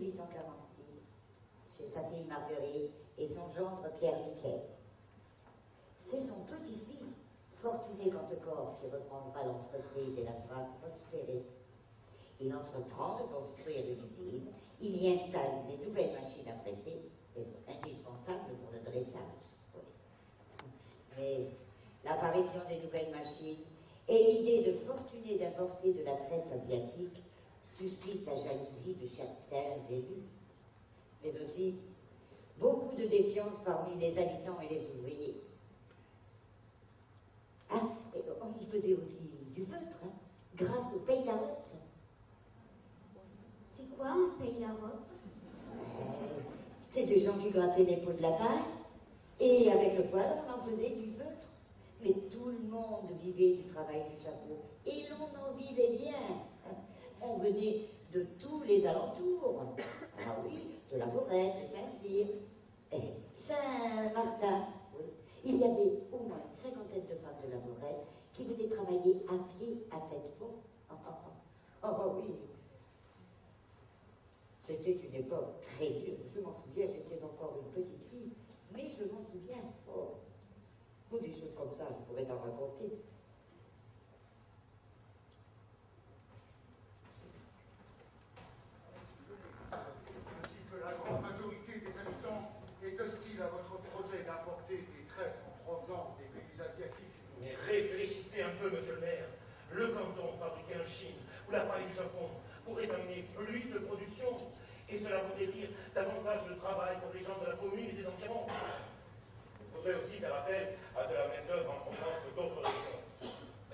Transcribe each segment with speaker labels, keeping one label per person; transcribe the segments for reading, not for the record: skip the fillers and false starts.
Speaker 1: 1846, chez sa fille Marguerite et son gendre Pierre Miquet. C'est son petit-fils, Fortuné Cantecor, qui reprendra l'entreprise et la fera prospérer. Il entreprend de construire une usine, il y installe des nouvelles machines à presser, indispensables pour le dressage. Oui. Mais l'apparition des nouvelles machines et l'idée de Fortuné d'importer de la tresse asiatique suscite la jalousie de certains élus, mais aussi beaucoup de défiance parmi les habitants et les ouvriers. Ah, et il faisait aussi du feutre, hein, grâce au paye-la-rotte.
Speaker 2: C'est quoi un paye-la-rotte?
Speaker 1: C'est des gens qui grattaient les pots de la paille, et avec le poêle, on en faisait du feutre. Mais tout le monde vivait du travail du chapeau, et l'on en vivait bien. On venait de tous les alentours. Ah oui, de la Vorette, de Saint-Cyr, et Saint-Martin. Oui. Il y avait au moins une cinquantaine de femmes de la Vorette qui venaient travailler à pied à cette fond. Oh oui. C'était une époque très dure. Je m'en souviens, j'étais encore une petite fille, mais je m'en souviens. Oh, des choses comme ça, je pourrais t'en raconter.
Speaker 3: Ainsi que la grande majorité des habitants est hostile à votre projet d'importer des tresses en provenance des pays asiatiques.
Speaker 4: Mais réfléchissez un peu, monsieur le maire. Le canton fabriqué en Chine ou l'appareil du Japon pourrait amener plus de production et cela voudrait dire davantage de travail pour les gens de la commune et des environs. Il faudrait aussi faire appel à de la main-d'œuvre en provenance d'autres régions.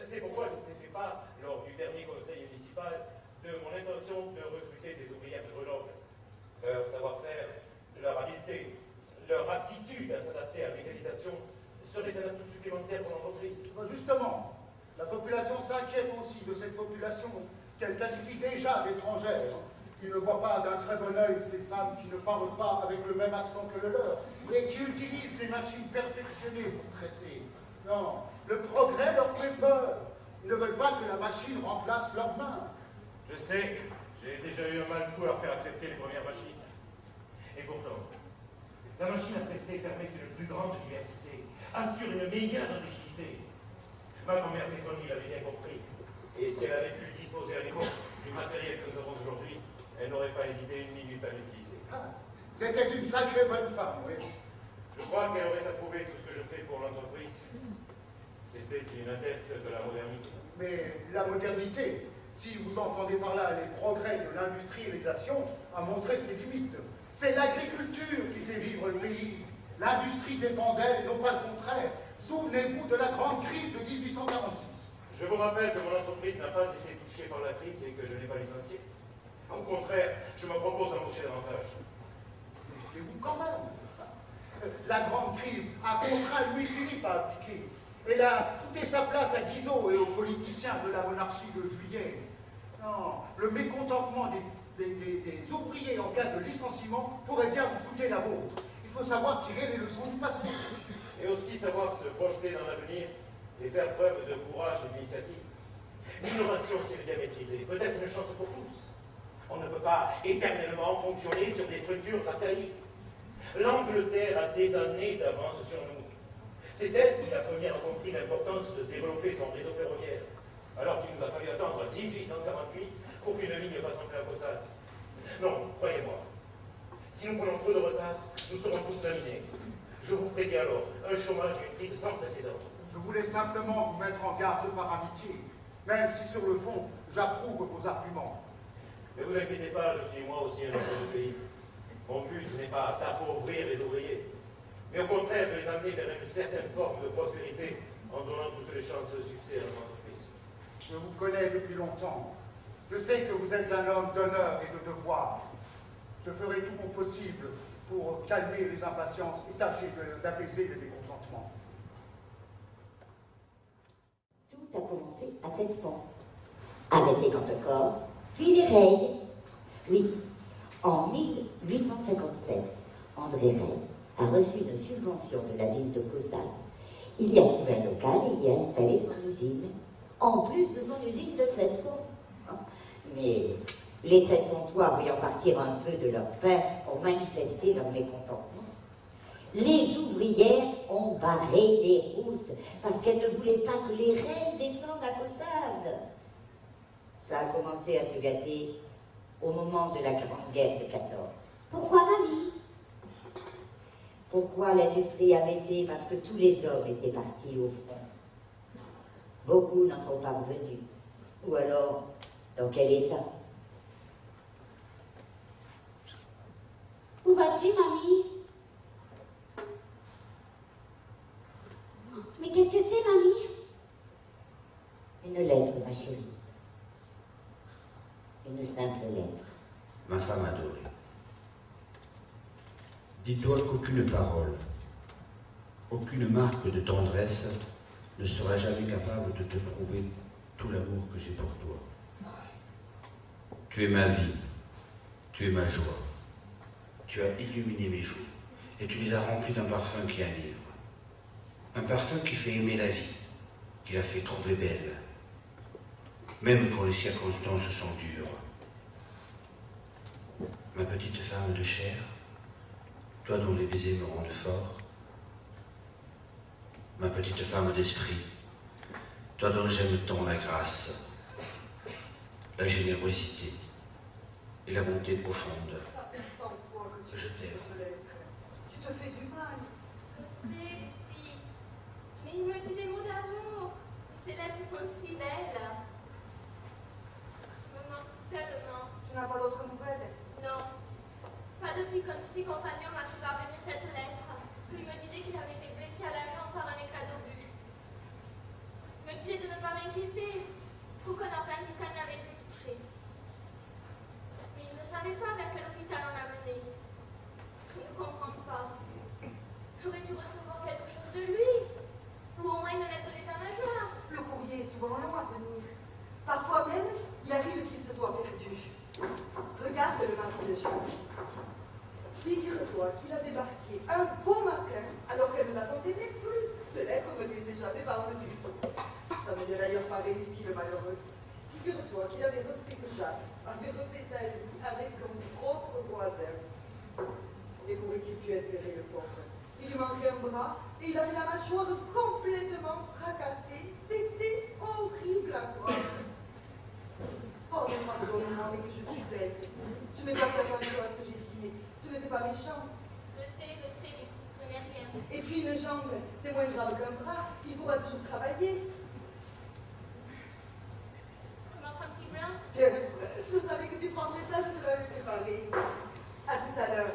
Speaker 4: C'est pourquoi je vous ai fait part, lors du dernier conseil municipal, de mon intention de recruter des ouvrières de Grenoble. Leur savoir-faire, leur habileté, leur aptitude à s'adapter à la mécanisation serait un atout supplémentaire pour l'entreprise.
Speaker 3: Justement, la population s'inquiète aussi de cette population qu'elle qualifie déjà d'étrangère. Ils ne voient pas d'un très bon œil ces femmes qui ne parlent pas avec le même accent que le leur et qui utilisent les machines perfectionnées pour tresser. Non, le progrès leur fait peur. Ils ne veulent pas que la machine remplace leurs mains.
Speaker 4: Je sais, j'ai déjà eu un mal fou à leur faire accepter les premières machines. Et pourtant, la machine à presser permet une plus grande diversité, assure une meilleure rigidité. Ma grand-mère Pétronie l'avait bien compris. Et si elle avait pu disposer à l'époque du matériel que nous avons aujourd'hui, elle n'aurait pas hésité une minute à l'utiliser.
Speaker 3: Ah, c'était une sacrée bonne femme, oui.
Speaker 4: Je crois qu'elle aurait approuvé tout ce que je fais pour l'entreprise. C'était une adepte de la modernité.
Speaker 3: Mais la modernité, si vous entendez par là les progrès de l'industrialisation, a montré ses limites. C'est l'agriculture qui fait vivre le pays. L'industrie dépend d'elle et non pas le contraire. Souvenez-vous de la grande crise de 1846.
Speaker 4: Je vous rappelle que mon entreprise n'a pas été touchée par la crise et que je n'ai pas licencié. Au contraire, je me propose d'embaucher davantage.
Speaker 3: Méfiez-vous quand même. La grande crise a contraint Louis-Philippe à abdiquer. Elle a coûté sa place à Guizot et aux politiciens de la monarchie de Juillet. Non, le mécontentement des ouvriers en cas de licenciement pourrait bien vous coûter la vôtre. Il faut savoir tirer les leçons du passé.
Speaker 4: Et aussi savoir se projeter dans l'avenir et faire preuve de courage et d'initiative. L'innovation, si elle est bien maîtrisée, peut être une chance pour tous. On ne peut pas éternellement fonctionner sur des structures archaïques. L'Angleterre a des années d'avance sur nous. C'est elle qui, la première, a compris l'importance de développer son réseau ferroviaire, alors qu'il nous a fallu attendre 1848 pour qu'une ligne passe en plein Caussade. Non, croyez-moi, si nous prenons trop de retard, nous serons tous laminés. Je vous prédis alors un chômage et une crise sans précédent.
Speaker 3: Je voulais simplement vous mettre en garde par amitié, même si sur le fond, j'approuve vos arguments.
Speaker 4: Ne vous inquiétez pas, je suis moi aussi un homme de pays. Mon but n'est pas d'appauvrir les ouvriers, mais au contraire de les amener vers une certaine forme de prospérité en donnant toutes les chances de succès à notre entreprise.
Speaker 3: Je vous connais depuis longtemps. Je sais que vous êtes un homme d'honneur et de devoir. Je ferai tout mon possible pour calmer les impatiences et tâcher d'apaiser les mécontentements.
Speaker 1: Tout a commencé à cette fin, avec les Cantecor, puis les Reilles. Oui, en 1857, André Reille a reçu une subvention de la ville de Caussade. Il y a trouvé un local et y a installé son usine, en plus de son usine de cette forme. Mais Les 700 toits, voyant partir un peu de leur pain, ont manifesté leur mécontentement. Les ouvrières ont barré les routes parce qu'elles ne voulaient pas que les reines descendent à Caussade. Ça a commencé à se gâter au moment de la Grande Guerre de 14.
Speaker 2: Pourquoi, mamie?
Speaker 1: Pourquoi l'industrie a baissé? Parce que tous les hommes étaient partis au front. Beaucoup n'en sont pas revenus. Ou alors, dans quel état?
Speaker 2: Où vas-tu, mamie? Mais qu'est-ce que c'est, mamie?
Speaker 1: Une lettre, ma chérie. Une simple lettre.
Speaker 5: Ma femme adorée. Dis-toi qu'aucune parole, aucune marque de tendresse ne sera jamais capable de te prouver tout l'amour que j'ai pour toi. Tu es ma vie, tu es ma joie. Tu as illuminé mes jours et tu les as remplis d'un parfum qui enivre. Un parfum qui fait aimer la vie, qui la fait trouver belle, même quand les circonstances sont dures. Ma petite femme de chair, toi dont les baisers me rendent fort, ma petite femme d'esprit, toi dont j'aime tant la grâce, la générosité et la bonté profonde. Je t'aime.
Speaker 6: Tu te fais du mal.
Speaker 7: Je sais, Lucie. Mais il me dit des mots d'amour. Ces lettres sont si belles. Il me manque tellement.
Speaker 6: Tu n'as pas d'autres nouvelles.
Speaker 7: Non. Pas depuis qu'un de ses compagnons m'a fait parvenir cette lettre. Il me disait qu'il avait été blessé à la jambe par un éclat d'obus. Il me disait de ne pas m'inquiéter. Aucun organe vital n'avait été touché. Mais il ne savait pas vers quel hôpital on l'a mené. Je ne comprends pas. J'aurais dû recevoir quelque chose de lui. Ou au moins une lettre de l'état-major.
Speaker 6: Le courrier est souvent long à venir. Parfois même, il arrive qu'il se soit perdu. Regarde le marquis de chambre. Figure-toi qu'il a débarqué un beau matin alors qu'elle ne l'attendait plus. Ces lettres ne lui étaient jamais parvenues. Ça n'avait d'ailleurs pas réussi le malheureux. Figure-toi qu'il avait repris que Jacques avait refait sa vie avec son propre voisin. Et pourrait-il pu espérer le pauvre? Il lui manquait un bras et il avait la mâchoire complètement fracassée. C'était horrible à voir. Oh, mais pardonne-moi, mais que je suis bête. Je n'ai pas fait attention à ce que j'ai dit, mais ce n'était pas méchant.
Speaker 7: Je sais, Lucie, ce n'est rien.
Speaker 6: Et puis une jambe, c'est moins grave qu'un bras. Il pourra toujours travailler.
Speaker 7: Comment un petit blanc?
Speaker 6: Je savais que tu prendrais ça, je te l'avais préparé. À tout à l'heure.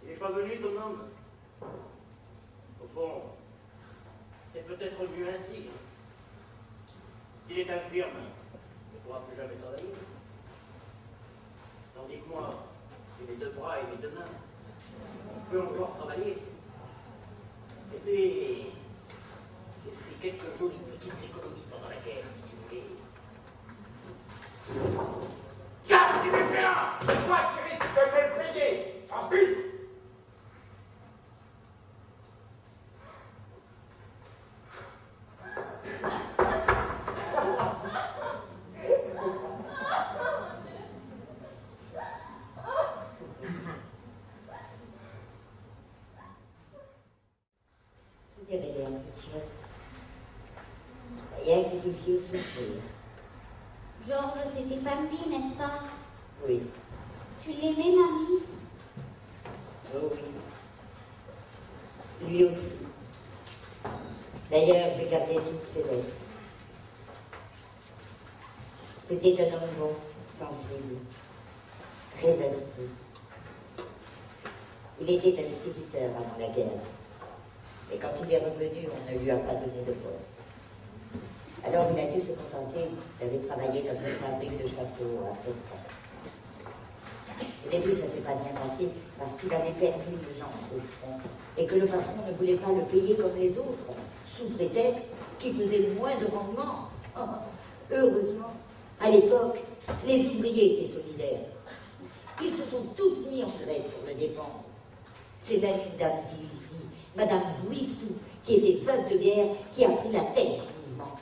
Speaker 4: Il n'est pas venu ton homme? Bon, c'est peut-être mieux ainsi. S'il est infirme, il ne pourra plus jamais travailler. Tandis que moi, j'ai mes 2 bras et mes 2 mains. Je peux encore travailler. Et puis, j'ai fait quelques jolies petites économies pendant la guerre, si vous voulez.
Speaker 8: Qu'est-ce qu'il me fait là? C'est toi qui risque de me payer. En plus.
Speaker 1: Se révéler un peu, rien que du vieux souffrir.
Speaker 2: Georges, c'était Bambi, n'est-ce pas?
Speaker 1: Oui,
Speaker 2: Tu l'aimais, mamie?
Speaker 1: oh oui. Lui aussi. D'ailleurs, j'ai gardé toutes ses lettres. C'était un homme bon, sensible, très instruit. Il était instituteur avant la guerre. Et quand il est revenu, on ne lui a pas donné de poste. Alors il a dû se contenter d'aller travailler dans une fabrique de chapeaux à Sainte-Foy. Au début, ça ne s'est pas bien passé parce qu'il avait perdu une jambe au front et que le patron ne voulait pas le payer comme les autres, sous prétexte qu'il faisait moins de rendement. Heureusement, à l'époque, les ouvriers étaient solidaires. Ils se sont tous mis en grève pour le défendre. C'est même une dame qui ici, Madame Bouissou, qui était veuve de guerre, qui a pris la tête du mouvement.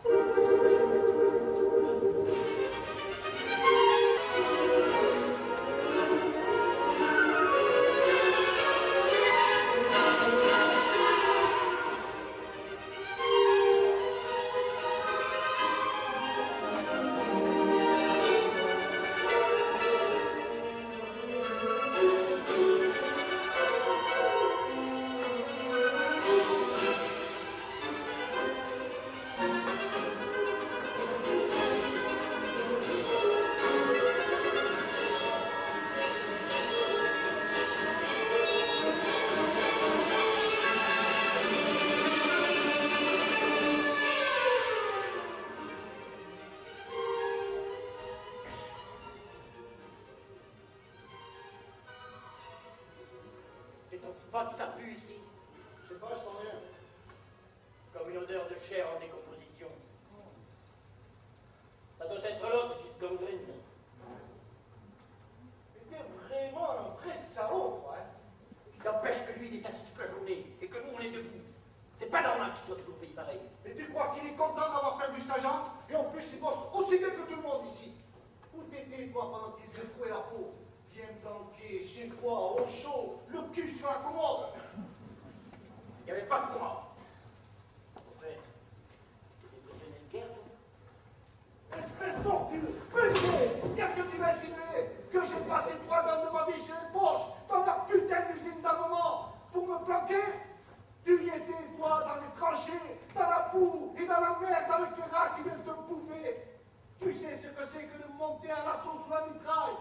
Speaker 4: Pas que ça pue ici.
Speaker 3: Je sais pas, je sens rien.
Speaker 4: Comme une odeur de chair en décomposition. Ça doit être l'autre qui se gangrène.
Speaker 3: Mais t'es vraiment un vrai salaud, toi, hein.
Speaker 4: Il n'empêche que lui, il est assis toute la journée et que nous, on est debout. C'est pas normal qu'il soit toujours payé pareil.
Speaker 3: Et tu crois qu'il est content d'avoir perdu sa jambe? Et en plus, il bosse aussi bien que tout le monde ici. Où t'étais, toi, pendant qu'il se détruit la peau? Bien planqué, chez toi, au chaud, le cul sur la commode.
Speaker 4: Il n'y avait pas de moi. Mon frère, tu es prisonnier de guerre, toi?
Speaker 3: Espèce d'enculé, fais-le! Qu'est-ce que tu vas insinuer? Que j'ai passé 3 ans de ma vie chez les Boches, dans la putain d'usine d'armement, pour me planquer? Tu y étais, toi, dans les tranchées, dans la boue et dans la merde avec les rats qui viennent te bouffer. Tu sais ce que c'est que de monter à l'assaut sous la mitraille